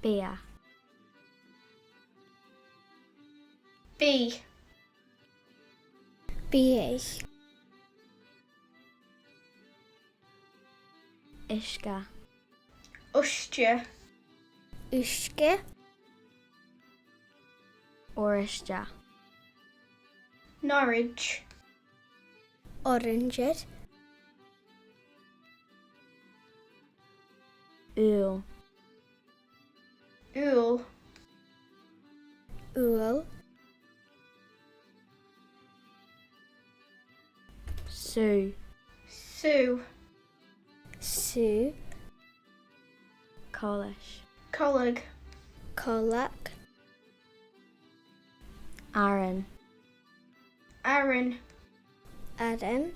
Beer. B. BA. Ishka. Ustja. Uske. Orishja. Norwich. Orange. Ool. Ool. Ool. Sue. Sue. Sue. Collish. Colleague. Colac. Aaron. Aaron. Aaron.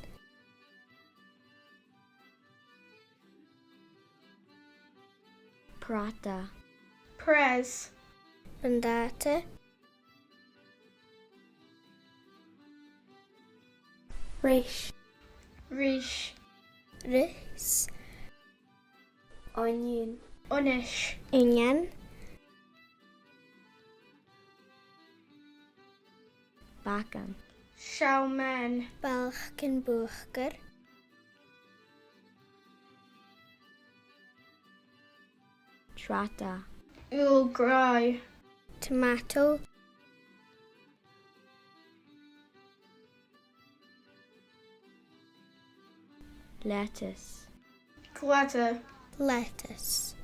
Prata. Prez. Bandata. Rish. Rish. Rhys. Onion. Unish. Union. Bacon. Showman. Balkenburger. Trata. Ool Gry. Tomato. Lettuce. Gladder. Lettuce.